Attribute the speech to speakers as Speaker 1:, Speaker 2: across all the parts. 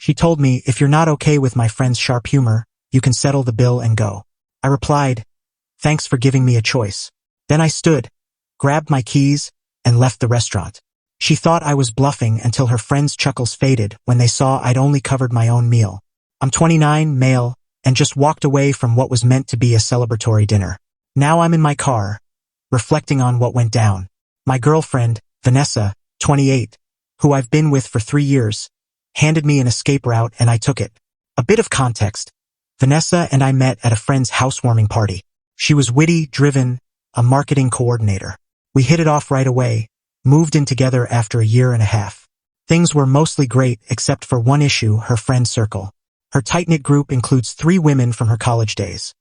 Speaker 1: She told me, if you're not okay with my friend's sharp humor, you can settle the bill and go. I replied, thanks for giving me a choice. Then I stood, grabbed my keys, and left the restaurant. She thought I was bluffing until her friend's chuckles faded when they saw I'd only covered my own meal. I'm 29, male, and just walked away from what was meant to be a celebratory dinner. Now I'm in my car, reflecting on what went down. My girlfriend, Vanessa, 28, who I've been with for 3 years, handed me an escape route and I took it. A bit of context. Vanessa and I met at a friend's housewarming party. She was witty, driven, a marketing coordinator. We hit it off right away, moved in together after a year and a half. Things were mostly great except for one issue, her friend circle. Her tight-knit group includes 3 women from her college days.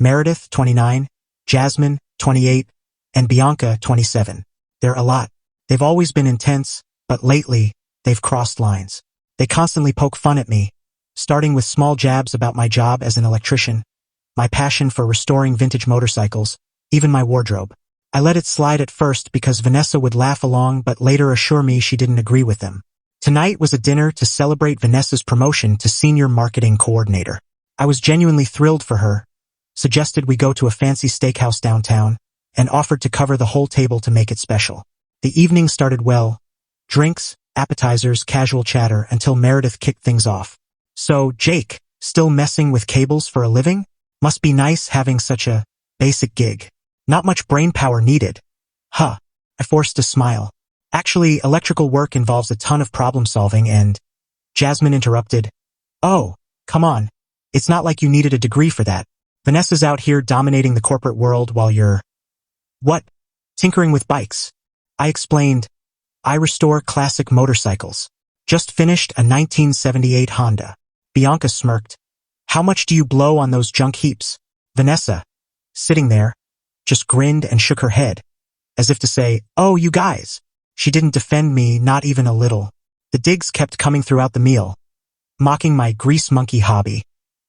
Speaker 1: Meredith, 29, Jasmine, 28, and Bianca, 27. They're a lot. They've always been intense, but lately, they've crossed lines. They constantly poke fun at me, starting with small jabs about my job as an electrician, my passion for restoring vintage motorcycles, even my wardrobe. I let it slide at first because Vanessa would laugh along but later assure me she didn't agree with them. Tonight was a dinner to celebrate Vanessa's promotion to senior marketing coordinator. I was genuinely thrilled for her, suggested we go to a fancy steakhouse downtown, and offered to cover the whole table to make it special. The evening started well. Drinks, appetizers, casual chatter until Meredith kicked things off. So, Jake, still messing with cables for a living? Must be nice having such a basic gig. Not much brain power needed. Huh. I forced a smile. Actually, electrical work involves a ton of problem solving and… Jasmine interrupted. Oh, come on. It's not like you needed a degree for that. Vanessa's out here dominating the corporate world while you're… What? Tinkering with bikes. I explained. I restore classic motorcycles. Just finished a 1978 Honda. Bianca smirked. How much do you blow on those junk heaps? Vanessa, sitting there, just grinned and shook her head, as if to say, oh, you guys. She didn't defend me, not even a little. The digs kept coming throughout the meal, mocking my grease monkey hobby,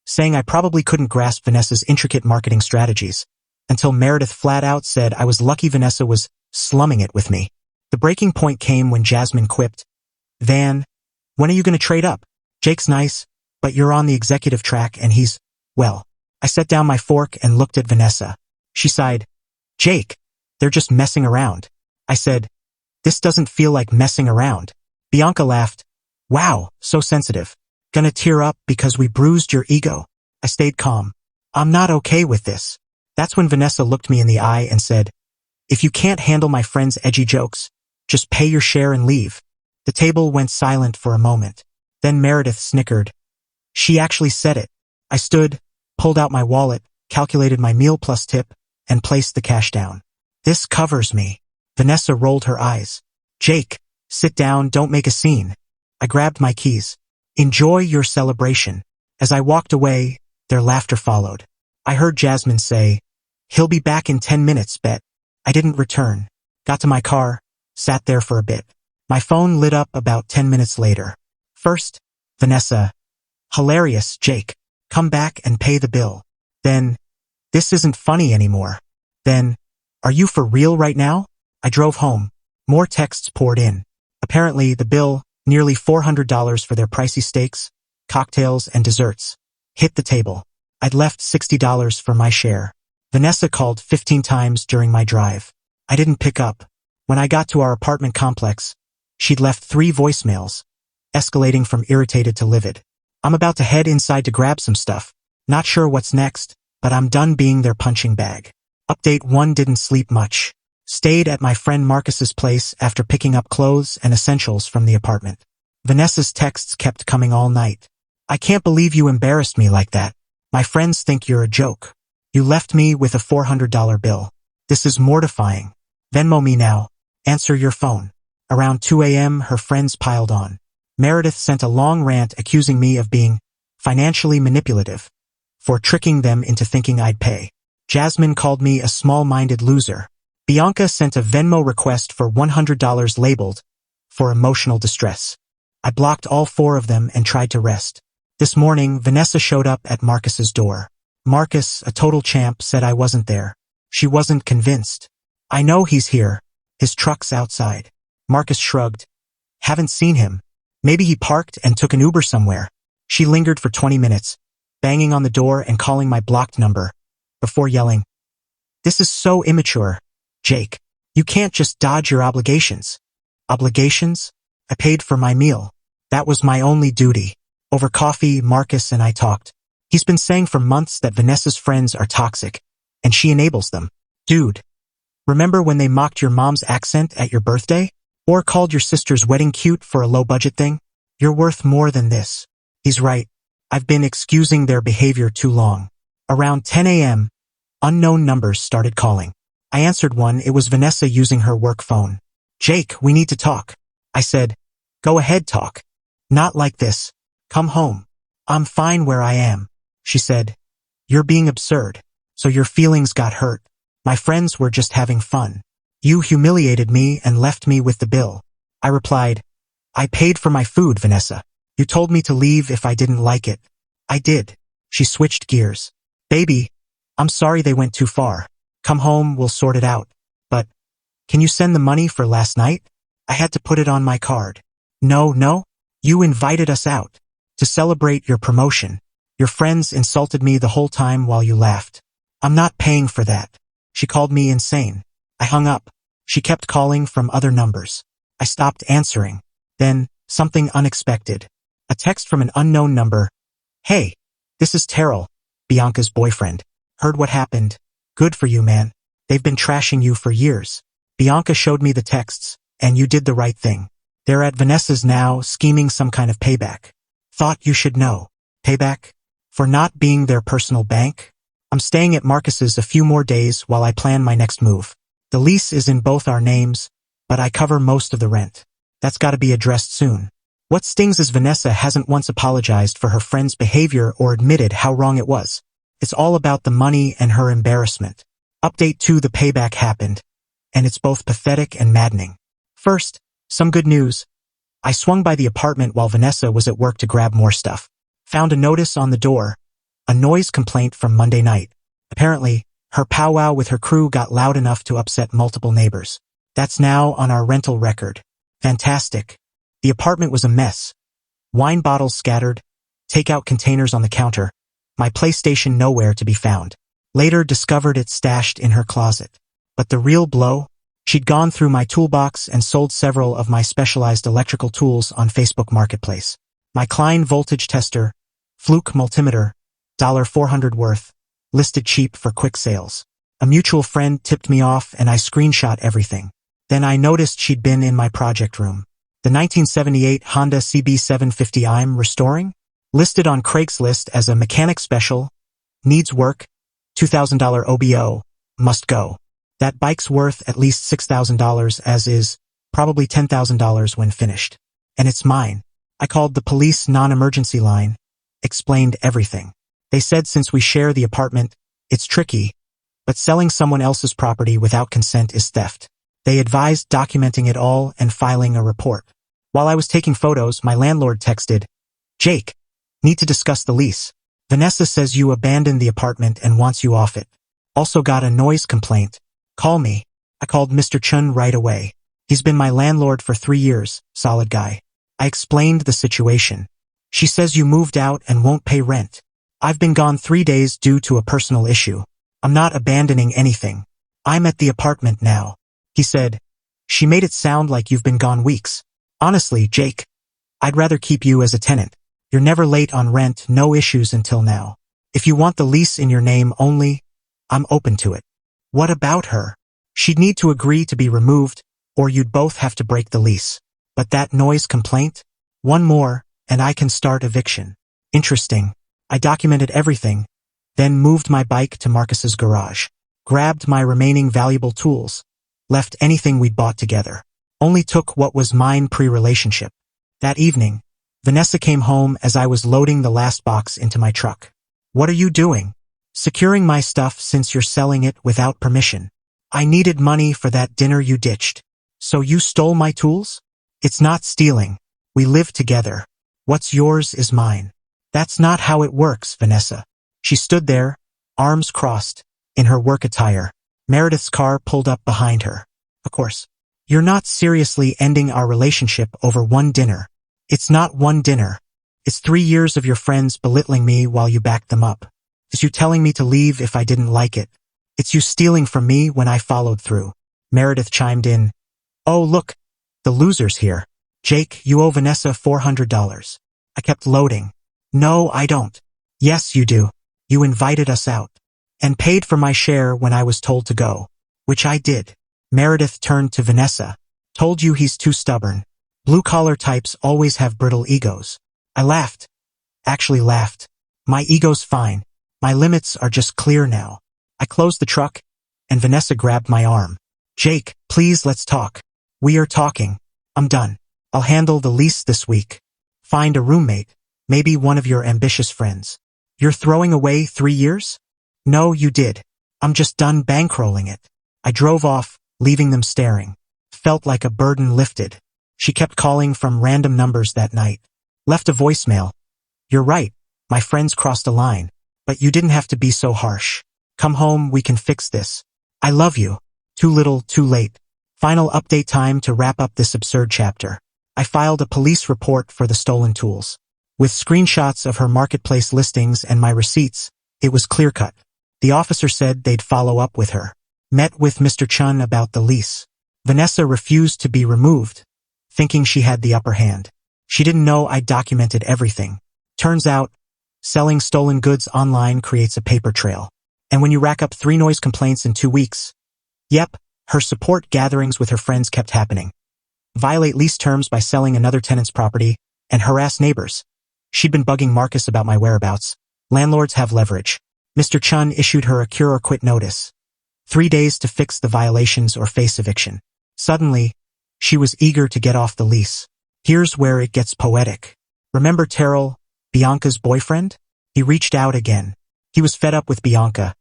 Speaker 1: saying I probably couldn't grasp Vanessa's intricate marketing strategies, until Meredith flat out said I was lucky Vanessa was slumming it with me. The breaking point came when Jasmine quipped, Van, when are you going to trade up? Jake's nice, but you're on the executive track and he's, well. I set down my fork and looked at Vanessa. She sighed, Jake, they're just messing around. I said, this doesn't feel like messing around. Bianca laughed, wow, so sensitive. Gonna tear up because we bruised your ego. I stayed calm. I'm not okay with this. That's when Vanessa looked me in the eye and said, if you can't handle my friend's edgy jokes, just pay your share and leave. The table went silent for a moment. Then Meredith snickered. She actually said it. I stood, pulled out my wallet, calculated my meal plus tip, and placed the cash down. This covers me. Vanessa rolled her eyes. Jake, sit down, don't make a scene. I grabbed my keys. Enjoy your celebration. As I walked away, their laughter followed. I heard Jasmine say, he'll be back in 10 minutes, bet. I didn't return. Got to my car, sat there for a bit. My phone lit up about 10 minutes later. First, Vanessa. Hilarious, Jake. Come back and pay the bill. Then, this isn't funny anymore. Then, are you for real right now? I drove home. More texts poured in. Apparently, the bill, nearly $400 for their pricey steaks, cocktails, and desserts, hit the table. I'd left $60 for my share. Vanessa called 15 times during my drive. I didn't pick up. When I got to our apartment complex, she'd left 3 voicemails, escalating from irritated to livid. I'm about to head inside to grab some stuff. Not sure what's next, but I'm done being their punching bag. Update 1: didn't sleep much. Stayed at my friend Marcus's place after picking up clothes and essentials from the apartment. Vanessa's texts kept coming all night. I can't believe you embarrassed me like that. My friends think you're a joke. You left me with a $400 bill. This is mortifying. Venmo me now. Answer your phone. Around 2 a.m., her friends piled on. Meredith sent a long rant accusing me of being financially manipulative, for tricking them into thinking I'd pay. Jasmine called me a small-minded loser. Bianca sent a Venmo request for $100 labeled for emotional distress. I blocked all 4 of them and tried to rest. This morning, Vanessa showed up at Marcus's door. Marcus, a total champ, said I wasn't there. She wasn't convinced. I know he's here. His truck's outside. Marcus shrugged. Haven't seen him. Maybe he parked and took an Uber somewhere. She lingered for 20 minutes, banging on the door and calling my blocked number, before yelling, "This is so immature, Jake. You can't just dodge your obligations." Obligations? I paid for my meal. That was my only duty. Over coffee, Marcus and I talked. He's been saying for months that Vanessa's friends are toxic, and she enables them. Dude, remember when they mocked your mom's accent at your birthday? Or called your sister's wedding cute for a low-budget thing? You're worth more than this. He's right. I've been excusing their behavior too long. Around 10 a.m., unknown numbers started calling. I answered one. It was Vanessa using her work phone. "Jake, we need to talk." I said, "Go ahead, talk. Not like this. Come home." "I'm fine where I am." She said, "You're being absurd. So your feelings got hurt. My friends were just having fun. You humiliated me and left me with the bill." I replied, "I paid for my food, Vanessa. You told me to leave if I didn't like it. I did." She switched gears. "Baby, I'm sorry they went too far. Come home, we'll sort it out. But, can you send the money for last night? I had to put it on my card." No. You invited us out. To celebrate your promotion. Your friends insulted me the whole time while you laughed. I'm not paying for that." She called me insane. I hung up. She kept calling from other numbers. I stopped answering. Then, something unexpected. A text from an unknown number. "Hey, this is Terrell, Bianca's boyfriend. Heard what happened. Good for you, man. They've been trashing you for years. Bianca showed me the texts, and you did the right thing. They're at Vanessa's now, scheming some kind of payback. Thought you should know." "Payback? For not being their personal bank?" "I'm staying at Marcus's a few more days while I plan my next move. The lease is in both our names, but I cover most of the rent. That's gotta be addressed soon." What stings is Vanessa hasn't once apologized for her friend's behavior or admitted how wrong it was. It's all about the money and her embarrassment. Update 2: the payback happened, and it's both pathetic and maddening. First, some good news. I swung by the apartment while Vanessa was at work to grab more stuff. Found a notice on the door, a noise complaint from Monday night. Apparently, her powwow with her crew got loud enough to upset multiple neighbors. That's now on our rental record. Fantastic. The apartment was a mess. Wine bottles scattered, takeout containers on the counter, my PlayStation nowhere to be found. Later discovered it stashed in her closet. But the real blow? She'd gone through my toolbox and sold several of my specialized electrical tools on Facebook Marketplace. My Klein voltage tester, Fluke multimeter, $400 worth, listed cheap for quick sales. A mutual friend tipped me off and I screenshot everything. Then I noticed she'd been in my project room. The 1978 Honda CB750 I'm restoring? Listed on Craigslist as a mechanic special, needs work, $2,000 OBO, must go. That bike's worth at least $6,000 as is, probably $10,000 when finished. And it's mine. I called the police non-emergency line, explained everything. They said since we share the apartment, it's tricky, but selling someone else's property without consent is theft. They advised documenting it all and filing a report. While I was taking photos, my landlord texted, "Jake, need to discuss the lease. Vanessa says you abandoned the apartment and wants you off it. Also got a noise complaint. Call me." I called Mr. Chun right away. He's been my landlord for 3 years, solid guy. I explained the situation. "She says you moved out and won't pay rent. I've been gone 3 days due to a personal issue. I'm not abandoning anything. I'm at the apartment now." He said, "She made it sound like you've been gone weeks. Honestly, Jake, I'd rather keep you as a tenant. You're never late on rent, no issues until now. If you want the lease in your name only, I'm open to it." What about her? She'd need to agree to be removed, or you'd both have to break the lease. But that noise complaint? One more, and I can start eviction. Interesting. I documented everything, then moved my bike to Marcus's garage. Grabbed my remaining valuable tools. Left anything we'd bought together. Only took what was mine pre-relationship. That evening, Vanessa came home as I was loading the last box into my truck. "What are you doing?" "Securing my stuff since you're selling it without permission. I needed money for that dinner you ditched. So you stole my tools?" "It's not stealing. We live together. What's yours is mine." "That's not how it works, Vanessa." She stood there, arms crossed, in her work attire. Meredith's car pulled up behind her. "Of course. You're not seriously ending our relationship over one dinner." It's not one dinner. It's 3 years of your friends belittling me while you backed them up. It's you telling me to leave if I didn't like it. It's you stealing from me when I followed through. Meredith chimed in. Oh, look, the loser's here. Jake, you owe Vanessa $400. I kept loading. No, I don't. Yes, you do. You invited us out. And paid for my share when I was told to go. Which I did. Meredith turned to Vanessa. Told you he's too stubborn. Blue-collar types always have brittle egos. I laughed. Actually laughed. My ego's fine. My limits are just clear now. I closed the truck, and Vanessa grabbed my arm. Jake, please let's talk. We are talking. I'm done. I'll handle the lease this week. Find a roommate. Maybe one of your ambitious friends. You're throwing away 3 years? No, you did. I'm just done bankrolling it. I drove off, leaving them staring. Felt like a burden lifted. She kept calling from random numbers that night. Left a voicemail. You're right. My friends crossed a line. But you didn't have to be so harsh. Come home, we can fix this. I love you. Too little, too late. Final update time to wrap up this absurd chapter. I filed a police report for the stolen tools. With screenshots of her marketplace listings and my receipts, it was clear-cut. The officer said they'd follow up with her. Met with Mr. Chun about the lease. Vanessa refused to be removed, thinking she had the upper hand. She didn't know I documented everything. Turns out, selling stolen goods online creates a paper trail. And when you rack up 3 noise complaints in 2 weeks, yep, her support gatherings with her friends kept happening. Violate lease terms by selling another tenant's property, and harass neighbors. She'd been bugging Marcus about my whereabouts. Landlords have leverage. Mr. Chun issued her a cure or quit notice. 3 days to fix the violations or face eviction. Suddenly, she was eager to get off the lease. Here's where it gets poetic. Remember Terrell, Bianca's boyfriend? He reached out again. He was fed up with Bianca,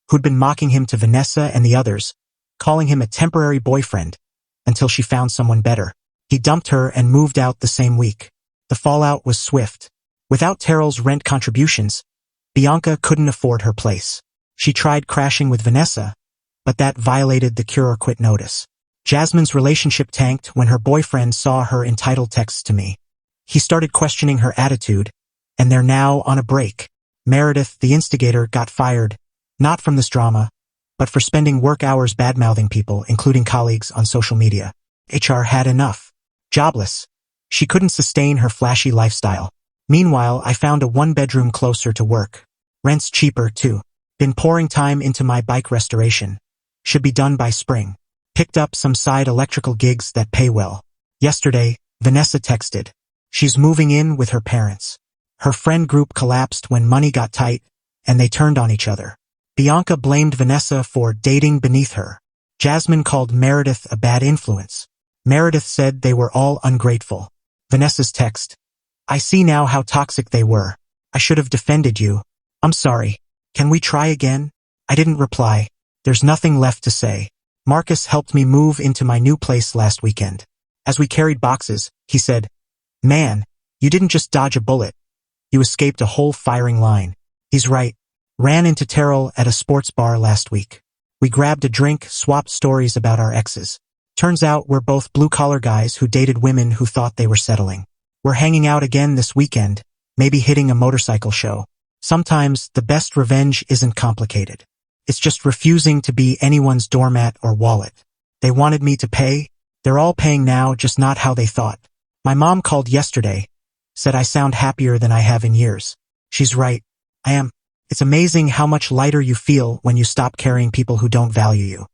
Speaker 1: who'd been mocking him to Vanessa and the others, calling him a temporary boyfriend, until she found someone better. He dumped her and moved out the same week. The fallout was swift. Without Terrell's rent contributions, Bianca couldn't afford her place. She tried crashing with Vanessa, but that violated the cure or quit notice. Jasmine's relationship tanked when her boyfriend saw her entitled texts to me. He started questioning her attitude, and they're now on a break. Meredith, the instigator, got fired, not from this drama, but for spending work hours bad-mouthing people, including colleagues, on social media. HR had enough. Jobless. She couldn't sustain her flashy lifestyle. Meanwhile, I found a 1-bedroom closer to work. Rent's cheaper, too. Been pouring time into my bike restoration. Should be done by spring. Picked up some side electrical gigs that pay well. Yesterday, Vanessa texted. She's moving in with her parents. Her friend group collapsed when money got tight, and they turned on each other. Bianca blamed Vanessa for dating beneath her. Jasmine called Meredith a bad influence. Meredith said they were all ungrateful. Vanessa's text. I see now how toxic they were. I should have defended you. I'm sorry. Can we try again? I didn't reply. There's nothing left to say. Marcus helped me move into my new place last weekend. As we carried boxes, he said, Man, you didn't just dodge a bullet. You escaped a whole firing line. He's right. Ran into Terrell at a sports bar last week. We grabbed a drink, swapped stories about our exes. Turns out we're both blue-collar guys who dated women who thought they were settling. We're hanging out again this weekend, maybe hitting a motorcycle show. Sometimes the best revenge isn't complicated. It's just refusing to be anyone's doormat or wallet. They wanted me to pay. They're all paying now, just not how they thought. My mom called yesterday. Said I sound happier than I have in years. She's right. I am. It's amazing how much lighter you feel when you stop carrying people who don't value you.